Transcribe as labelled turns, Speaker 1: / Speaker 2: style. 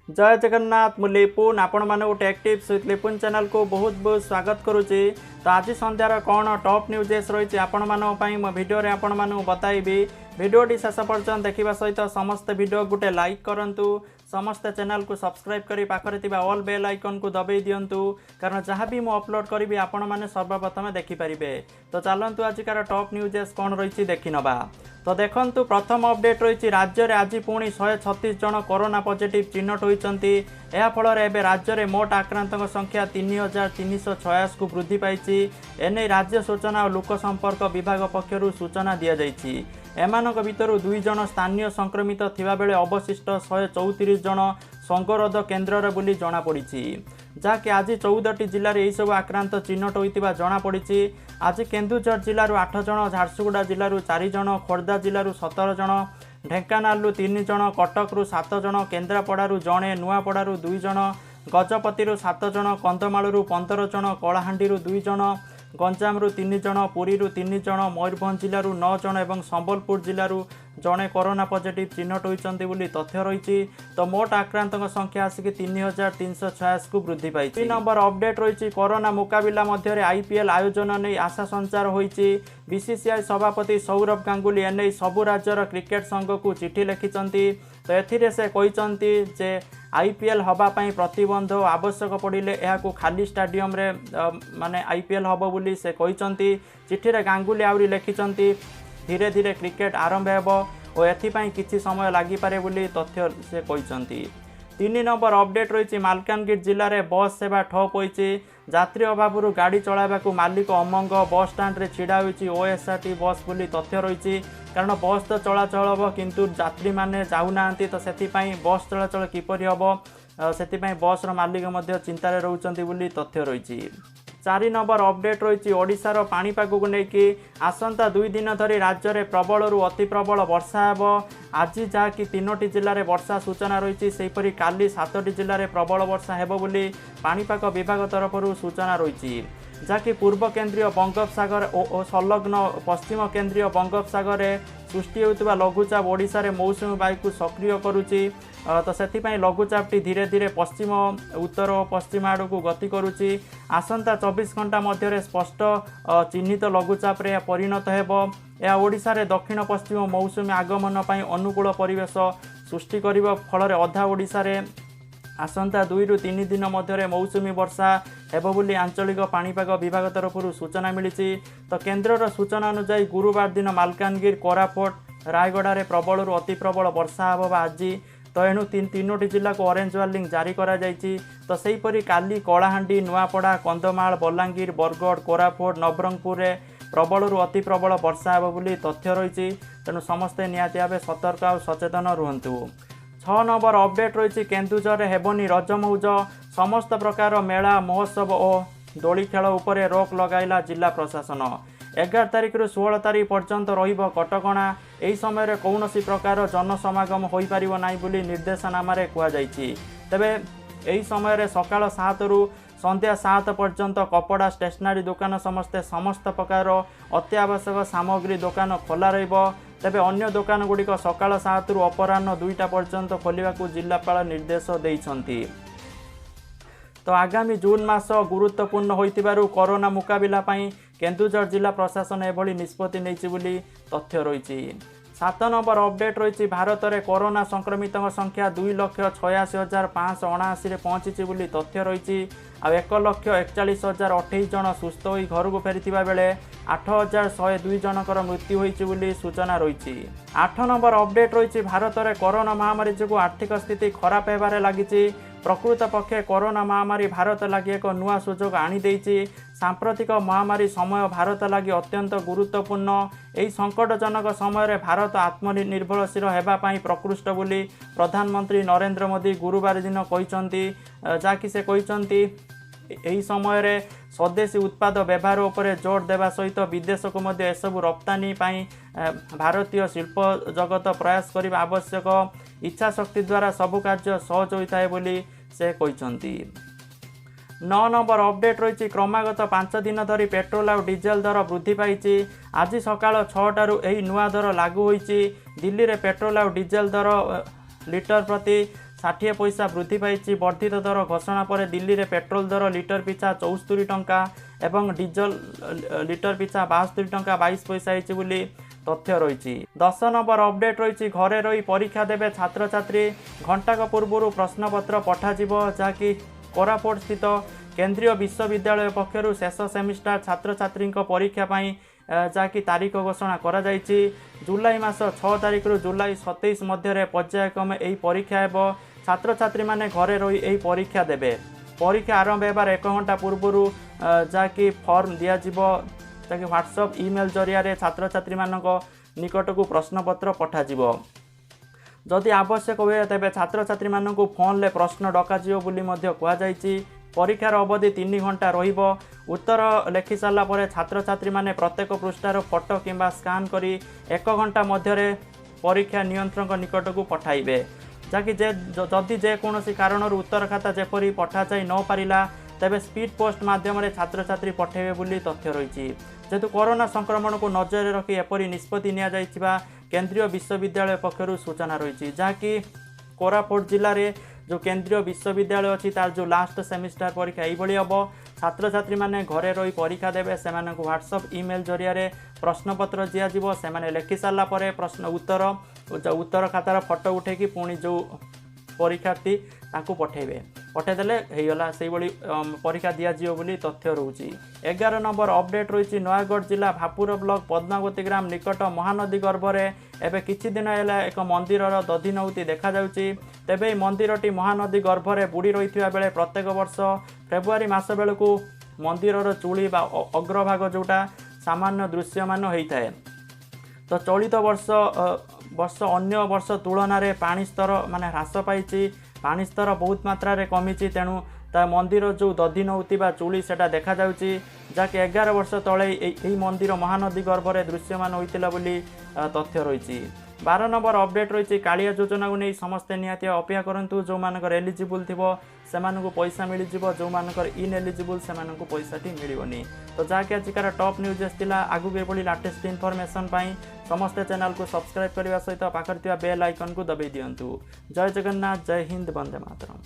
Speaker 1: जय जगन्नाथ मु लिपुन आपण माने take tips with Lipun channel को बहुत बहुत स्वागत करुच्ची। तो आज संध्यार कौन टॉप न्यूजेस रही आपण मो भिडियो रे आपण मानू बताइबी। भिडियोटी शेष पर्यंत देखा सहित समस्त भिडियो गोटे लाइक करंतु, समस्त चैनल को सब्सक्राइब करी पाखरे थिबा ऑल बेल आइकन को दबाई दियंतु, कारण जहाँ भी मु अपलोड करी आपण माने सर्वप्रथम देखि परिबे। तो चलंतु आजिकार टॉप न्यूजेस कौन रही देखि नबा। तो देखंतु प्रथम अपडेट रही राज्य में आज पुणी 136 जन कोरोना पॉजिटिव चिन्हट होती। यह फल राज्य में मोट आक्रांतों संख्या 3386 को वृद्धि पाई। एने राज्य सूचना और लोक संपर्क विभाग पक्षर सूचना दि जाइए। एमानक भितर 2 जन स्थानीय संक्रमित थिबा बेले अवशिष्ट 134 जन संगरोध केन्द्र बोली जनापड़ी, जहाँकि आज 14टी जिले में यह आक्रांत चिन्हट होता जनापड़ी। आज केन्दुझर जिलूर 8 जन, झारसुगुड़ा जिलूर 4 जन, खोर्धा जिलूर 17 जन, ढेंकानालू 3 जन, कटकू 7 जन, केन्द्रापड़ारू जड़े, नुआपड़ारू 2 जन, गजपति 7 जन, कंधमालू 15 जन, कलाहांडी 2 जन, गंजामरू 3 जन, पुरी 3 जन, मयूरभंज जिलूर 9 जन और संबलपुर जिलूर जड़े कोरोना पॉजिटिव चिन्हट होती तथ्य रही। तो मोट आक्रांतों संख्या आसिक 3386 को वृद्धि पाई। 3 नंबर अपडेट रही कोरोना मुकाबिला मध्य आईपीएल आयोजन नहीं आशा संचार होती। बीसीसीआई सभापति सौरभ गांगुली एने सबु राज्यर क्रिकेट संघ को चिठी लिखिं। तो एथिरे से कहते जे आईपीएल हवापाई प्रतिबंध आवश्यक पड़े यह खाली स्टाडियम रे माने आईपीएल हम बोली से कहते। चिठी रे गांगुली आउरी लिखिं धीरे धीरे क्रिकेट आरंभ हो और एथिपाई किछि समय लागिपारे बोली तथ्य से कहते। 3 नंबर अपडेट रही मालकानगिरी जिले में बस सेवा ठप होती। यात्री अभाव गाड़ी चलाइबा मालिक अमंग बस स्टाण्ड रे छिड़ा होती ओएसआरटी बस बोली तथ्य रही। कारण बस तो चलाचल हम किंतु यात्री मैंने जाऊना, तो से बस चलाचल किपरि हम से बस मालिक चिंतार रोचंती बोली तथ्य रही। 4 नंबर अपडेट रही ओडिशार पाणीपाग को लेकिन आसंता 2 दिन धरी राज्य में प्रबल अति प्रबल वर्षा हेबो। आज जहाँकि 3टी जिले में वर्षा सूचना रही, सेहीपरि काली 7टी जिले में प्रबल वर्षा हेबो बोली पाणीपाग विभाग तरफ सूचना रही। जहाँकि पूर्व केन्द्रीय बंगोपसागर और संलग्न पश्चिम केन्द्रीय बंगोपसागर सृष्टि होता लघुचाप ओडिशा रे मौसुमी वायु को सक्रिय करुच्ची। तो से लघुचापटी धीरे धीरे पश्चिम उत्तर और पश्चिम आड़ को गति करुच्ची। आसंता 24 घंटा मध्य स्पष्ट चिन्हित लघुचाप रे परिणत हेबो। यह ओडिशा रे दक्षिण पश्चिम मौसुमी आगमन पर अनुकूल परिवेश सृष्टि करिबो। फल अधा ओडिशा रे आसंता 2 ରୁ 3 दिन मध्य मौसुमी वर्षा हेबो बोली आंचलिक पाणीपाग विभाग तरफ सूचना मिली। तो केन्द्रर सूचना अनुसार गुरुवार दिन मालकानगिरी, कोरापुट, रायगड़ा रे प्रबल अति प्रबल वर्षा हेबो आज। तो एणु 3टी जिला को ऑरेंज वार्निंग जारी करा जायछि। तो सेहीपरि काली कलाहांडी, नुआपड़ा, कंधमाल, बलांगीर, बरगढ़, कोरापुट, नवरंगपुर रे प्रबल अति प्रबल वर्षा हेबो बोली तथ्य रही। तेणु समस्ते निहाती भावे सतर्क और सचेतन रुहंतु। 6 नंबर अपडेट रही केन्दुझर हेबनी रज मौज। समस्त प्रकार मेला, महोत्सव और दोली खेल उपरे रोक लगाइला जिला प्रशासन। 11 तारिख रु 16 तारिख पर्यंत रहिबो कटकणा। एही समय रे कौनसी प्रकार जनसमागम होई परिबो नाही बोली निर्देशनामा रे कुआ जायछि। तबे एही समय रे सकाळ 7 रु संध्या 7 पर्यंत कपड़ा, स्टेशनरी दुकान समस्त प्रकार अत्यावश्यक सामग्री दुकान खोला रहिबो। तेबे अन्य दुकान गुड़िक सकाळ 7 रु अपराह्न 2टा पर्यंत खोलिबाकू जिल्लापाल निर्देश देइछन्ति। तो आगामी जून मास गुरुत्वपूर्ण होइतिबारु कोरोना मुकाबिला पई केन्दुझर जिला प्रशासन एभली निष्पत्ति नेइछि बोली तथ्य रही। 7 नंबर अपडेट रही भारत में कोरोना संक्रमितों संख्या 2,86,579 रे पहुंची बोली तथ्य रही। 1,41,028 जन सुस्थ होई घर को फेरिथिबा बेले 8,102 जनकर मृत्यु होइछि बोली सूचना रही। 8 नंबर अपडेट रही भारत में कोरोना महामारी जो आर्थिक स्थिति खराब होबारे लागिछि। प्रकृत पक्षे कोरोना महामारी भारत लगी एक नुआ सुजोग आनी देइछि। सांप्रतिक महामारी समय भारत लगी अत्यंत गुरुत्वपूर्ण। यही संकटजनक समय भारत आत्मनिर्भरशील होगापी प्रकृष्ट बोली प्रधानमंत्री नरेंद्र मोदी गुरुवार दिन कहते। जहाँकि से कहते यही समय स्वदेशी उत्पाद व्यवहार उपर जोर देवा सहित विदेश को मध्य एसबू रप्तानी भारतीय शिल्प जगत प्रयास करने आवश्यक। इच्छा शक्ति द्वारा सबु कार्य सहज होता है बोली से कहते। 9 नंबर अपडेट रही क्रमागत 5 दिन धरी पेट्रोल और डीजेल दर वृद्धि पाई। आज सकाळ 6टारू यही नुआ दर लागू होईची। दिल्ली रे पेट्रोल और डीजेल दर लिटर प्रति ଷାଠିଏ ପଇସା ବୃଦ୍ଧି ପାଇଛି। ବର୍ଦ୍ଧିତ ଦର ଘୋଷଣା ପରେ ଦିଲ୍ଲୀରେ ପେଟ୍ରୋଲ ଦର ଲିଟର ପିଛା 74 ଟଙ୍କା ଏବଂ ଡିଜେଲ ଲିଟର ପିଛା 72 ଟଙ୍କା 22 ପଇସା ହେଇଛି ବୋଲି ତଥ୍ୟ ରହିଛି। 10 ନମ୍ବର ଅପଡେଟ୍ ରହିଛି, ଘରେ ରହି ପରୀକ୍ଷା ଦେବେ ଛାତ୍ରଛାତ୍ରୀ। ଘଣ୍ଟାକ ପୂର୍ବରୁ ପ୍ରଶ୍ନପତ୍ର ପଠାଯିବ, ଯାହାକି କୋରାପୁଟ ସ୍ଥିତ କେନ୍ଦ୍ରୀୟ ବିଶ୍ୱବିଦ୍ୟାଳୟ ପକ୍ଷରୁ ଶେଷ ସେମିଷ୍ଟାର ଛାତ୍ରଛାତ୍ରୀଙ୍କ ପରୀକ୍ଷା ପାଇଁ ଯାହାକି ତାରିଖ ଘୋଷଣା କରାଯାଇଛି। ଜୁଲାଇ ମାସ 6 ତାରିଖରୁ ଜୁଲାଇ 27 ମଧ୍ୟରେ ପର୍ଯ୍ୟାୟକ୍ରମେ ଏହି ପରୀକ୍ଷା ହେବ। ଛାତ୍ରଛାତ୍ରୀମାନେ ଘରେ ରହି ଏହି ପରୀକ୍ଷା ଦେବେ। ପରୀକ୍ଷା ଆରମ୍ଭ ହେବାର 1 ଘଣ୍ଟା ପୂର୍ବରୁ ଯାହାକି ଫର୍ମ ଦିଆଯିବ, ଯାହାକି ହ୍ୱାଟ୍ସଆପ୍ ଇମେଲ୍ ଜରିଆରେ ଛାତ୍ରଛାତ୍ରୀମାନଙ୍କ ନିକଟକୁ ପ୍ରଶ୍ନପତ୍ର ପଠାଯିବ। ଯଦି ଆବଶ୍ୟକ ହୁଏ ତେବେ ଛାତ୍ରଛାତ୍ରୀମାନଙ୍କୁ ଫୋନ୍ରେ ପ୍ରଶ୍ନ ଡକାଯିବ ବୋଲି ମଧ୍ୟ କୁହାଯାଇଛି। ପରୀକ୍ଷାର ଅବଧି 3 ଘଣ୍ଟା ରହିବ। ଉତ୍ତର ଲେଖି ସାରିଲା ପରେ ଛାତ୍ରଛାତ୍ରୀମାନେ ପ୍ରତ୍ୟେକ ପୃଷ୍ଠାର ଫଟୋ କିମ୍ବା ସ୍କାନ୍ କରି 1 ଘଣ୍ଟା ମଧ୍ୟରେ ପରୀକ୍ଷା ନିୟନ୍ତ୍ରକଙ୍କ ନିକଟକୁ ପଠାଇବେ। ଯାହାକି ଯଦି ଯେକୌଣସି କାରଣରୁ ଉତ୍ତର ଖାତା ଯେପରି ପଠାଯାଇ ନ ପାରିଲା ତେବେ ସ୍ପିଡ୍ ପୋଷ୍ଟ ମାଧ୍ୟମରେ ଛାତ୍ରଛାତ୍ରୀ ପଠାଇବେ ବୋଲି ତଥ୍ୟ ରହିଛି। ଯେହେତୁ କରୋନା ସଂକ୍ରମଣକୁ ନଜରରେ ରଖି ଏପରି ନିଷ୍ପତ୍ତି ନିଆଯାଇଥିବା କେନ୍ଦ୍ରୀୟ ବିଶ୍ୱବିଦ୍ୟାଳୟ ପକ୍ଷରୁ ସୂଚନା ରହିଛି। ଯାହାକି କୋରାପୁଟ ଜିଲ୍ଲାରେ जो केंद्रीय विश्वविद्यालय अच्छी तार जो लास्ट सेमिस्टर परीक्षा यही हम। छात्र मैंने घरे रही परीक्षा देवे से व्हाट्सअप इमेल जरिया प्रश्नपत्र दिज्व से लिखि सारापर प्रश्न उत्तर खातार फोटो उठेकी पुणी जो परीक्षार्थी पठेबे पठेदेले होगा से परीक्षा दिज्व बोली तथ्य रोचे। 11 नंबर अपडेट रही नयगढ़ जिला भापुर ब्लॉक पद्मावती ग्राम निकट महानदी गर्भरे एवं किछि दिन है एक मंदिर दधि नौती देखा जाउची। तेबे मंदिरटी महानदी गर्भरे बुड़ी रही बेले प्रत्येक वर्ष फेब्रुआरी मास बेलू मंदिर चूली बा अग्रभाग जोटा सामान्य दृश्यमान होता है। तो चलित वर्ष अन्य वर्ष तुलन में पानी स्तर माने ह्रास पाई पानी स्तर बहुत मात्रा रे कमी तेणु मंदिर जो दधि नौती बा चूली सेटा देखा जाउची। जाके 11 वर्ष तले यही मंदिर महानदी गर्भरे दृश्यमान होइतिला बोली तथ्य रही। 12 नंबर अपडेट रही कालिया योजना को नहीं समस्ते निहाती अपेक्षा करूँ। जो मानकर एलिजिबल थी से पैसा मिल जाव, जो मानकर इन एलिजिबल से पैसाटी मिलनी। तो जहाँकि आजिकार टॉप न्यूज़ था। आगू भी एभली लेटेस्ट इनफॉरमेशन समस्ते चैनल को सब्सक्राइब करने सहित पाखर बेल आइकन को दबाई दिंतु। जय जगन्नाथ, जय हिंद, वंदे मातरम।